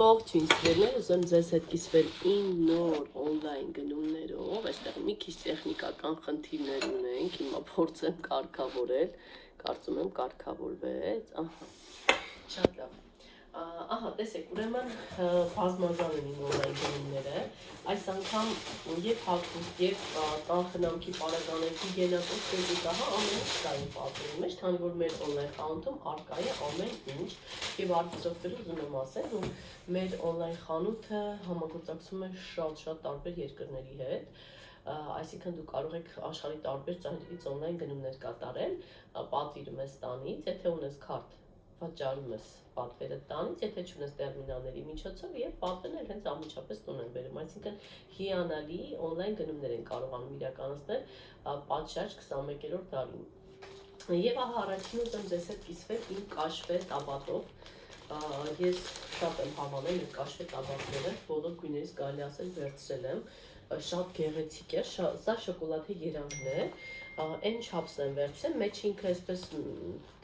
Ողջույն սիրելիներ, ուզում ձեզ հետ կիսվել իմ նոր օնլայն գնումներով, այստեղ մի քիչ տեխնիկական խնդիրներ ունենք, հիմա փորձեմ կարգավորել, կարծում եմ կարգավորվեց, շատ լավ, ահա տեսեք, ուրեմն բազմազան են իմ օնլայն գնումները, այս անգամ և հագուստ, և տանխնամքի պարագաների գենակոս տեզիկա, ամեն ինչ կա իմ պատրերի մեջ, քանի որ մեր օնլայն խանութում առկա է ամեն ինչ, և արտիզովտերով ուզում եմ ասել, որ մեր օնլայն խանութը համագործակցում է շատ տարբեր երկրների հետ, այսինքն դու կարող եք աշխարհի տարբեր ծայրերից օնլայն գնումներ կատարել, պատվիրում ես տանից, եթե ունես քարտ, վճարում ես պատվերը տանից, եթե չունես տերմինալների միջոցով և պատվերն էլ հենց անմիջապես տուն են բերում, այսինքն հիանալի օնլայն գնումներ են կարողանում իրականացնել պատշաճ 21-րդ դարին։ Եվ ահա առաջին ուզում ձեզ հետ կիսվել իմ կաշվե տաբատով, ես շատ եմ հավանել մեր կաշվե տաբատները, բոլոր գույներից կարելի ասել վերցրել եմ, շատ գեղեցիկ է, սա շոկոլադե երանգն է, այն չափսն եմ վերցրել, մեջ ինքը այսպես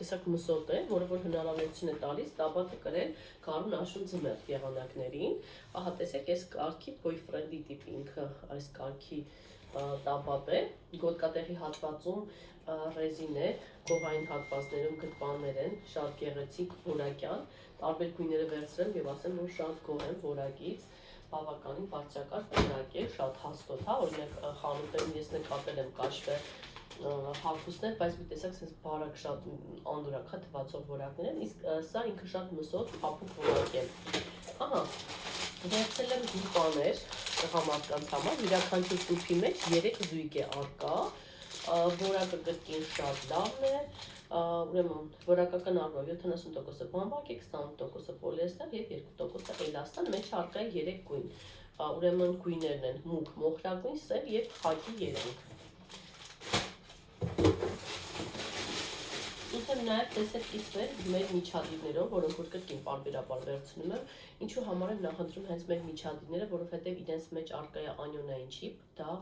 տեսակ մսոտ է, որը որ հնարավորություն է տալիս տաբատը կրել գարուն աշուն ձմեռ եղանակներին, ահա տեսեք, այս կարգի բոյֆրենդի տիպ ինքը այս կարգի տաբատ է, գոտկատեղի հատվածում ռեզին է, կողային հատվածներում գրպաններ են, շատ գեղեցիկ, որակյան, տարբեր գույները վերցրեմ և ասեմ, որ շատ գոհ եմ որակից, բավականին բարձրակարգ որակ է, շատ հաստոտ, օրինակ խանութում ես նկատել եմ կաշվե հագուստներ, բայց մի տեսակ sense բարակ շատ անդորակ թվացող որակներ են, իսկ սա ինքը շատ մսոտ, փափուկ որակ է։ Ահա, վերցրել եմ գրպաներ տղամարդկանց համար, յուրաքանչյուր տուփի մեջ 3 զույգ է առկա, որակը կրկին շատ լավն է, ուրեմն որակական առումով 70% բամբակ է, 28% պոլիեստեր և 2% էլաստան, մեջ առկա է 3 գույն, ուրեմն գույներն են մուգ, մոխրագույն, սև և խաքի երանգ։ Ուզում նաև ձեզ հետ կիսվել մեր միջադիրներով, որոնք որ կրկին պարբերաբար վերցնում եմ, ինչու համար եմ նախընտրում հենց մեր միջադիրները, որովհետև իրենց մեջ առկա է անիոնային չիպ, դա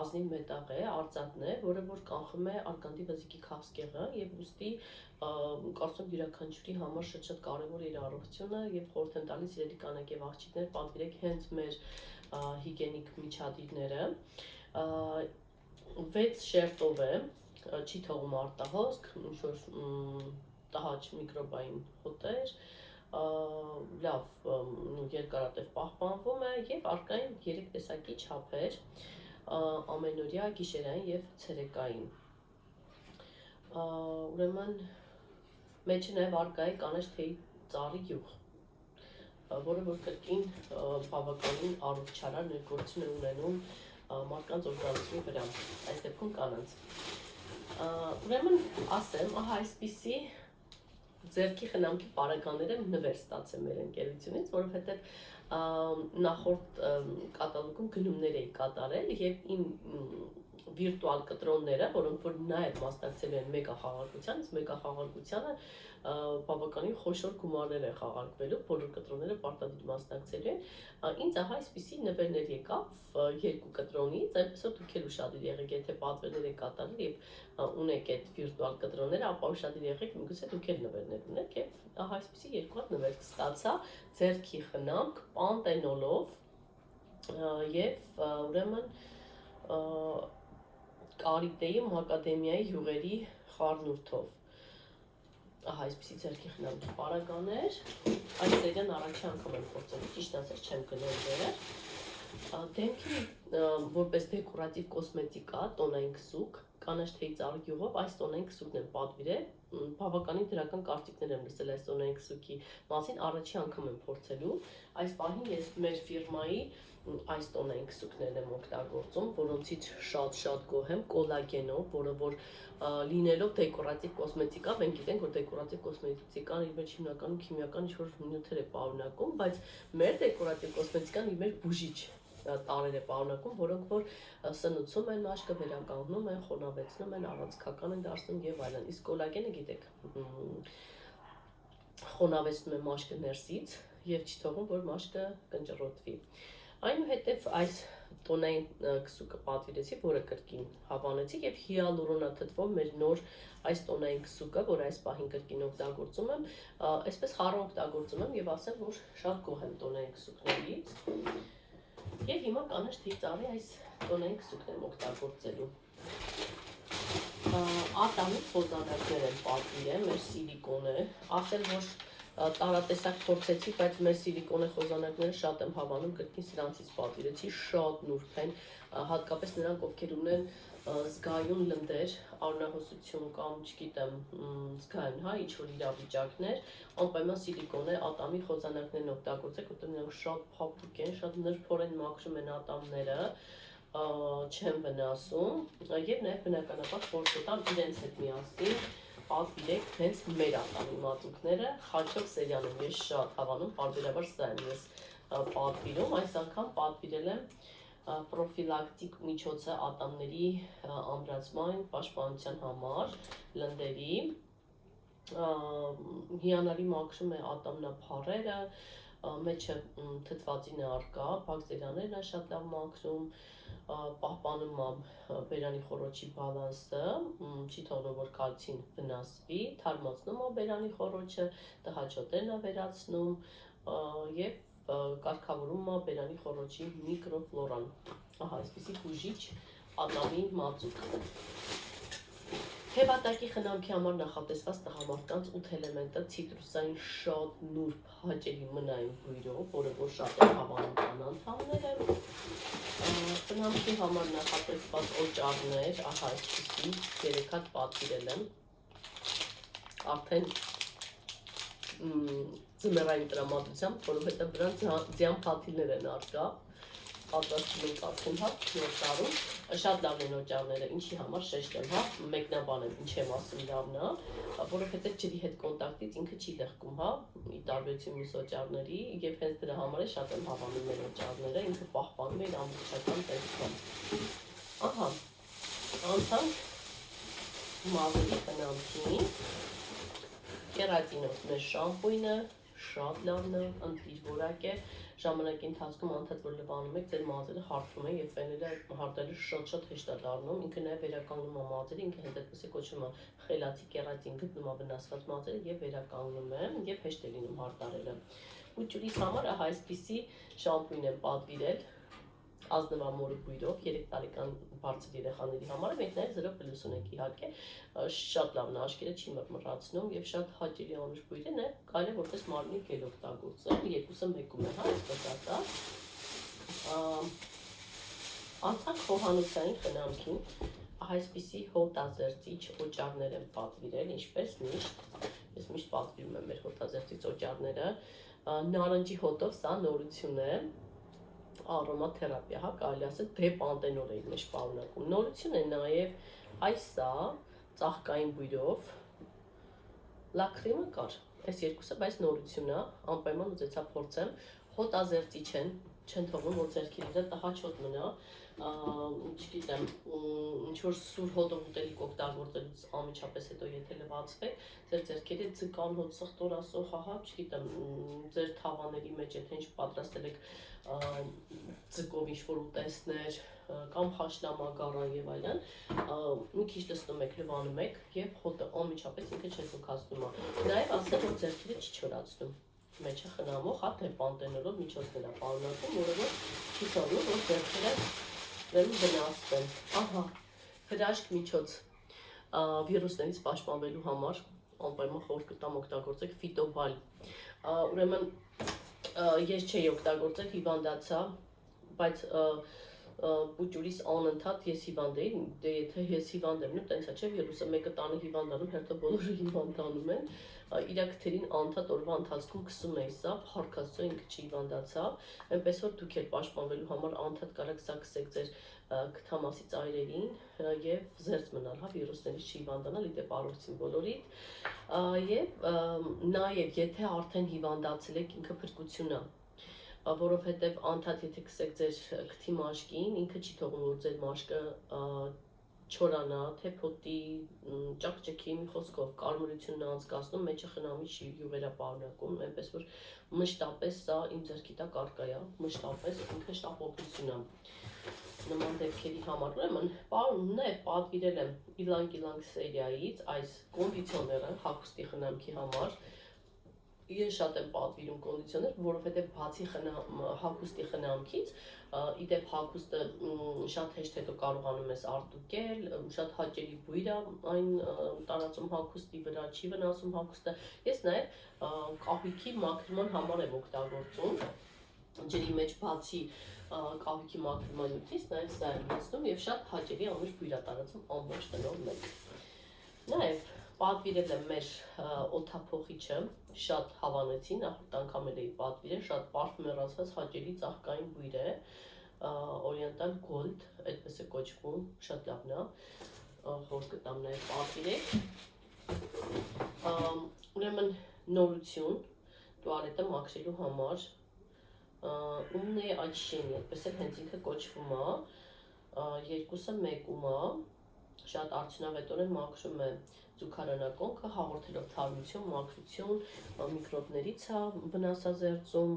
ազնիվ մետաղ է, արծաթն է, որը որ կանխում է արգանդի վզիկի քաղցկեղը և ուստի կարծում յուրաքանչյուրի համար շատ կարևոր է իր առողջությունը և խորհուրդ եմ տալիս սիրելի կանայք և աղջիկներ պատվիրեք հենց մեր հիգիենիկ միջադիրները, 6 շերտով է, չի թողում արտահոսք, ինչ-որ տհաճ միկրոբային հոտեր, լավ երկարատև պահպանվում է և առկա են 3 տեսակի չափեր, ամենօրյա, գիշերային և ցերեկային, ուրեմն մեջը նաև առկա է կանաչ թեյի ծառի յուղ, որը որ կրկին բավականին առողջարար ներգործություն է ունենում մարդկանց օրգանիզմի վրա, այս դեպքում կանանց։ Ուրեմն ասեմ, ահա այսպիսի ձեռքի խնամքի պարագաներ եմ նվեր ստացել մեր ընկերությունից, որովհետև նախորդ կատալոգում գնումներ էի կատարել և իմ վիրտուալ կտրոնները, որոնք որ նաև մասնակցել են մեգախաղարկության, մեգախաղարկությանը բավականին խոշոր գումարներ են խաղարկվելու, բոլոր կտրոնները պարտադիր մասնակցելու են, ինձ ահա այսպիսի նվերներ եկավ 2 կտրոնից, այնպես որ դուք էլ ուշադիր եղեք, եթե պատվերներ եք կատարել և ունեք այդ վիրտուալ կտրոնները, ապա ուշադիր եղեք, միգուցե դուք էլ նվերներ ունեք և ահա այսպիսի 2 հատ նվեր ստացա ձեռքի խնամք, պանտենոլով և ուրեմն կարիտեի մակադեմիայի յուղերի խառնուրդով, ահա այսպիսի ձեռքի խնամքի պարագաներ, այս սերիան առաջի անգամ եմ փորձել, ճիշտ ասած չեմ գնել դեռ, դեմքի որպես դեկորատիվ կոսմետիկա, տոնային քսուկ, կանաչ թեյի ծառի յուղով այս տոնային քսուկն եմ պատվիրել, բավականին դրական կարծիքներ եմ լսել այս տոնային քսուկի մասին, առաջի անգամ եմ փորձելու, այս պահին ես մեր ֆիրմայի այս տոնային քսուկներն եմ օգտագործում, որոնցից շատ գոհ եմ, կոլագենով, որը որ լինելով դեկորատիվ կոսմետիկա, մենք գիտենք, որ դեկորատիվ կոսմետիկան իր մեջ հիմնականում քիմիական ինչ-որ նյութեր է պարունակում, բայց մեր դեկորատիվ կոսմետիկան իր մեջ բուժիչ տարրեր է պարունակում, որոնք որ սնուցում են մաշկը, վերականգնում են, խոնավեցնում են, առանցքական են դարձնում և այլն, իսկ կոլագենը գիտեք, խոնավեցնում է մաշկը ներսից և չի թողում, որ մաշկը կնճռոտվի, Այնուհետև այս տոնային քսուկը պատվիրեցի, որը կրկին հավանեցի եւ հիալուրոնաթթվով մեր նոր այս տոնային քսուկը, որ այս պահին կրկին օգտագործում եմ, այսպես խառը օգտագործում եմ եւ ասեմ, որ շատ գոհ եմ տոնային քսուկներից։ Եվ հիմա կանաչ թի ծառի այս տոնային քսուկն եմ օգտագործելու։ Ատամի խոզանակներ են պատվիրել, մեր սիլիկոն է, ասել որ տարատեսակ փորձեցի, բայց մեր սիլիկոնե խոզանակները շատ եմ հավանում, կրկին սրանցից պատվիրեցի, շատ նուրբ են, հատկապես նրանք, ովքեր ունեն զգայուն լնդեր, արյունահոսություն կամ, չգիտեմ, զգայուն, հա, ինչ-որ իրավիճակներ, անպայման սիլիկոնե ատամի խոզանակներն օգտագործեք, որտեղ նրանք շատ փափուկ են, շատ նրբորեն մաքրում են ատամները, չեն վնասում, եւ նաեւ բնականաբար փորձ տամ իրենց հետ միասին պատվիրեք հենց մեր ատամի մածուկները, խաչով սերիան եմ ես շատ հավանում, պարբերաբար սա եմ ես պատվիրում, այս անգամ պատվիրել եմ պրոֆիլակտիկ միջոցը ատամների ամրացման, պաշտպանության համար, լնդերի, հիանալի մաքրում է ատամնափարերը, մեջը թթվածին է առկա, բակտերիաներն է շատ լավ մաքրում, պահպանում է բերանի խոռոչի բալանսը, չի թողնում որ կալցին վնասվի, թարմացնում է բերանի խոռոչը, տհաճոտերն է վերացնում եւ կարգավորում է բերանի խոռոչի միկրոֆլորան։ Ահա, այսպեսի բուժիչ ատամի մածուկ։ Հեվատակի խնամքի համար նախատեսված տղամարդկանց 8 էլեմենտը ցիտրուսային շատ նուրբ հաճելի մնային բույրով, որը որ շատ է հավանում կան անդամները։ Խնամքի համար նախատեսված օճառներ, ահա այսպեսի 3 հատ պատվիրել եմ։ Արդեն ձմեռային տրամադրությամբ, որովհետև դրանց ձյան փաթիլներ են առկա, պատրաստում ենք արդեն հա, նոր տարում, շատ լավն են օճառները, ինչի համար շեշտ եմ, հա, մեկնաբան եմ, ինչ եմ ասում լավն է, որովհետև ջրի հետ կոնտակտից ինքը չի լեղկում, հա, ի տարբերություն մյուս օճառների, եւ հենց դրա համար է շատ եմ հավանում մեր օճառները, ինքը պահպանում է իր ամբողջական տեսքով։ Ահա, անցանք մազերի խնամքին, կերատինով մեր շամպույնը, շատ լավն է, ընտիր որակ է, ժամանակի ընթացքում անդադ որ լվանում եք, ձեր մազերը հարթվում է եւ ֆեները հարթելը շատ հեշտ է դառնում, ինքը նաեւ վերականգնում է մազերը, ինքը հենց այդպես է կոչվում է խելացի կերատին, գտնում է վնասված մազերը եւ վերականգնում է եւ հեշտ է լինում հարթարելը։ Ուճուրիս համար ահա այսպիսի շամպույն եմ պատվիրել, ազնվամորի բույրով, 3 տարեկան բարձր երեխաների համար, մենք նաև 0+ ունենք իհարկե, շատ լավն է, աշկերը չի մռմռացնում եւ շատ հաճելի անուշ բույր է, նաև կարելի է որպես մարմնի գել օգտագործել, երկուսը մեկում է, հա, այսպես ասած։ Անցանք խոհանոցային խնամքին, այսպիսի հոտազերծիչ օճառներ եմ պատվիրել, ինչպես միշտ, ես միշտ պատվիրում եմ մեր հոտազերծիչ օճառները, նարնջի հոտով սա նորություն է, արոմաթերապիա, հա, կարելի ասել դեպանտենոլ է իր մեջ պարունակում։ Նորություն է նաև այսա ծաղկային բույրով լակրիմը կար։ Այս երկուսը, բայց նորություն է, անպայման ուզեցա փորձեմ, հոտազերծիչ են, չեն թողնում որ ձեռքի վրա տհաճ մնա, չգիտեմ, ինչ որ սուր հոտով ուտելիք օգտագործելուց անմիջապես հետո եթե լվացվեք, ձեր ձեռքերի ձկան հոտ սխտորասող, հա, չգիտեմ, ձեր թավաների մեջ եթե ինչ պատրաստել եք ձկով ինչ-որ ուտեստներ կամ խաշլամագարան եւ այլն, մի քիչ լցնում եք, լվանում եք եւ հոտը անմիջապես ինքը չեզոքացնում է։ Նաեւ ասել որ ձեռքերը չի չորացնում։ Մեջը խնամող, հա, դեպանտենոլով միջոցներ է պարունակում, որը որ չի թողնում որ ձեռքերը վնասվեն։ Ահա, հրաշք միջոց վիրուսներից պաշտպանվելու համար անպայման խորհուրդ կտամ օգտագործեք ֆիտոբալ։ Ուրեմն ես չէի օգտագործել, հիվանդացա, բայց պուճուրիս անընդհատ ես հիվանդ էի, դե եթե ես հիվանդ եմ, տենց է չէ, վիրուսը մեկը տանը հիվանդանում, հերթը բոլորը հիվանդանում են, իր քթերին անընդհատ օրվա ընթացքում քսում էի սա, փառքաստու ինքը չհիվանդացավ, այնպես որ դուք էլ պաշտպանվելու համար անընդհատ կարաք սա քսեք ձեր քթամասի ծայրերին եւ զերծ մնալ, հա, վիրուսներից չհիվանդանալ, ի դեպ առողջին բոլորիդ, եւ նաեւ եթե արդեն հիվանդացել եք, ինքը փրկություն է, որովհետեւ անդադ եթե քսեք ձեր քթի մաշկին, ինքը չի թողնում որ ձեր մաշկը չորանա, թեփոտի, ճակճկի մի խոսքով կարմրությունն անցկացնում, մեջը խնամիչ յուղերա պարունակում, այնպես որ մշտապես սա իմ ձեռքի տակ առկա է, մշտապես ինքը շտապօգնություն է նման դեպքերի համար։ Ուրեմն, նաև պատվիրել եմ իլանգ սերիայից այս կոնդիցիոները հագուստի խնամքի համար։ Ես շատ եմ պատվիրում կոնդիցիոներ, որովհետև բացի հագուստի խնամքից, իդեպ հագուստը շատ հեշտ հետո կարողանում ես արտուկել, շատ հաճելի բույր է այն տարածում հագուստի վրա, չի վնասում հագուստը։ Ես նաև կահույքի մաքրման համար եմ օգտագործում, ջրի մեջ բացի կահույքի մաքրման նյութից, նաև սա եմ լցնում եւ շատ հաճելի ամուր բույր է տարածում ամբողջ տնով մեկ։ Նաև պատվիրել եմ մեր օդափոխիչը, շատ հավանեցի, նախորդ անգամ էլ էի պատվիրել, շատ պարֆումերացված հաճելի ծաղկային բույր է, Oriental Gold, այդպես է կոչվում, շատ լավն է, որ կտամ նաև պատվիրեք։ Ուրեմն նորություն, տուալետը մաքրելու համար, ումնե աչշենի, այդպես էլ հենց ինքը կոչվում է, երկուսը մեկում է, շատ արդյունավետորեն մաքրում է զուգարանակոնքը, հաղորդելով թարմություն, մաքրություն, միկրոբներից է վնասազերծում,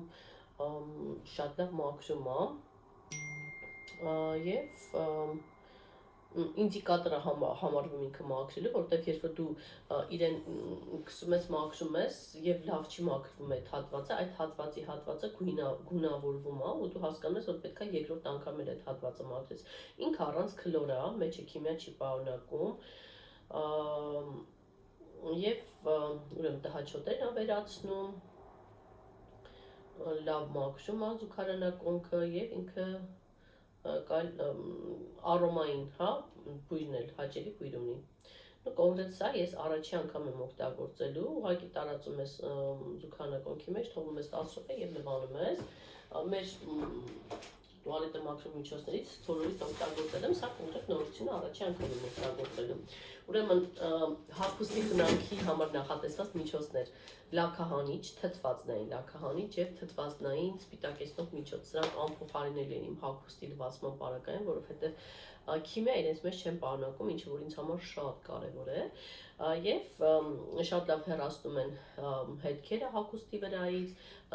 շատ լավ մաքրում է եւ ինդիկատոր է համարվում ինքը մաքրելու, որտեղ երբ որ դու իրեն քսում ես, մաքրում ես եւ լավ չի մաքրվում այդ հատվածը, այդ հատվածը գունավորվում է ու դու հասկանում ես, որ պետք է երկրորդ անգամ էլ այդ հատվածը մաքրես։ Ինքը առանց քլոր է, մեջը քիմիա չի պարունակում եւ ուրեմն տհաճոտերն է վերացնում, լավ մաքրում է զուգարանակոնքը եւ ինքը արոմային, հա, բույրն էլ հաճելի բույր ունի։ Կոնկրետ սա ես առաջի անգամ եմ օգտագործելու, ուղղակի տարածում ես զուգարանակոնքի մեջ, թողնում ես 10 րոպե եւ լվանում ես։ Մեր տուալետը մաքրող միջոցներից բոլորից օգտագործել եմ, սա կոնկրետ նորություն է, առաջի անգամ եմ օգտագործելու։ Ուրեմն հագուստի խնամքի համար նախատեսված միջոցներ՝ լաքահանիչ, թթվածնային լաքահանիչ եւ թթվածնային սպիտակեցնող միջոց։ Սրանք անփոխարինելի են իմ հագուստի լվացման պարագայում, որովհետեւ քիմիա իրենց մեջ չեն պարունակում, ինչը որ ինձ համար շատ կարեւոր է, եւ շատ լավ հեռացնում են հետքերը հագուստի վրայից,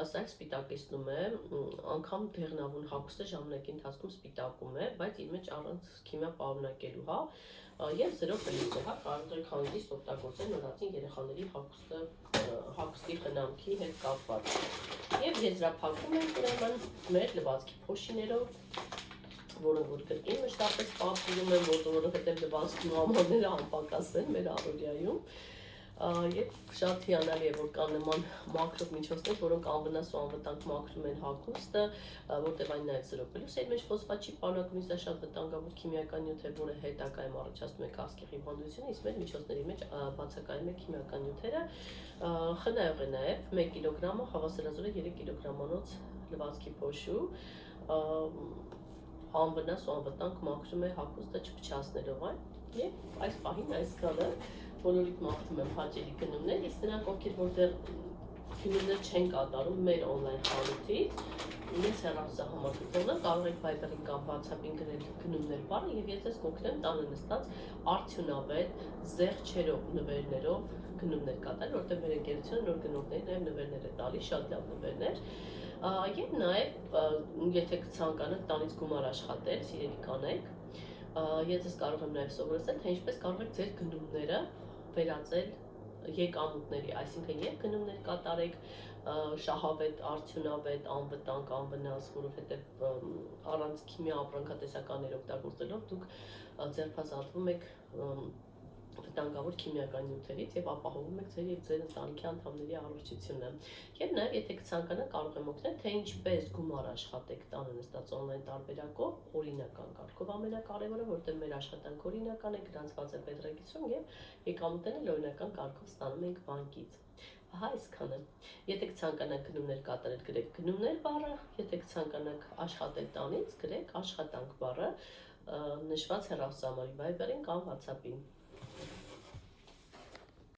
սա սպիտակեցնում է, անգամ դեղնավուն հագուստը ժամանակի ընթացքում սպիտակում է, բայց իր մեջ առանց քիմիա պարունակելու, հա, եւ 0 պլյուսը, հա, կարող եք հանգիստ օգտագործել նորածին երեխաների հագուստի խնամքի հետ կապված։ Եվ եզրափակում ենք ուրեմն մեր լվացքի փոշիներով, որոնք որ կրկին մշտապես պատվիրում են, որովհետև լվացքի մամաները անպակաս են մեր առօրյայում։ Եվ շատ հիանալի է, որ կան նման մաքրող միջոցներ, որոնք անվնաս ու անվտանգ մաքրում են հագուստը, որտեղ այն նաև 0 պլյուս է իր մեջ ֆոսֆատ չի պարունակում, դա շատ վտանգավոր քիմիական նյութ է, որը հետագայում առաջացնում է կասկի հիվանդությունը, իսկ մեր միջոցների մեջ բացակայում է քիմիական նյութերը։ Խնայող է նաև 1 կիլոգրամը հավասարազոր է 3 կիլոգրամանոց լվացքի փոշու, անվնաս ու անվտանգ մաքրում է հագուստը չփչացնելով այն, եւ այս պահին այսքանը բոլորիդ մաղթում եմ հաճելի գնումներ, իսկ նրանք ովքեր որտեղ գնումներ չեն կատարում մեր օնլայն խանութից, ես հեռախոսահամար գտնողներ կարող եք Viber-ին կամ WhatsApp-ին գրել գնումներ բառը եւ ես ձեզ կօգնեմ տանը նստած արդյունավետ զեղչերով նվերներով գնումներ կատարել, որտեղ մեր ընկերությունը նոր գնողներին նաեւ նվերներ է տալիս, շատ լավ նվերներ։ Եվ նաեւ եթե կցանկանաք տանից գումար աշխատել, սիրելի կանեք, ես ձեզ կարող եմ նաեւ սովորեցնել, թե ինչպես կարող եք ձեր գնումները վերածել եկամուտների, այսինքն երբ գնումներ կատարեք շահավետ, արդյունավետ, անվտանգ, անվնաս, որովհետև առանց քիմիա ապրանքատեսականներ օգտագործելով դուք ձերբազատվում եք վտանգավոր քիմիական նյութերից եւ ապահովում եք ձեր եւ ձեր ընտանիքի անդամների առողջությունը։ Եվ նաեւ եթե կցանկանաք կարող եմ օգնել, թե ինչպես գումար աշխատեք տանը նստած օնլայն տարբերակով, օրինական կարգով ամենակարևորը, որտեղ մեր աշխատանքը օրինական է, գրանցված է պետրեգիստրում եւ եկամուտները օրինական կարգով ստանում ենք բանկից։ Ահա այսքանը։ Եթե կցանկանաք գնումներ կատարել, գրեք գնումներ բառը, եթե կցանկանաք աշխատել տանից, գրեք աշխատանք բառը, նշված հեռախոսահամարի Viber-ին կամ WhatsApp-ին։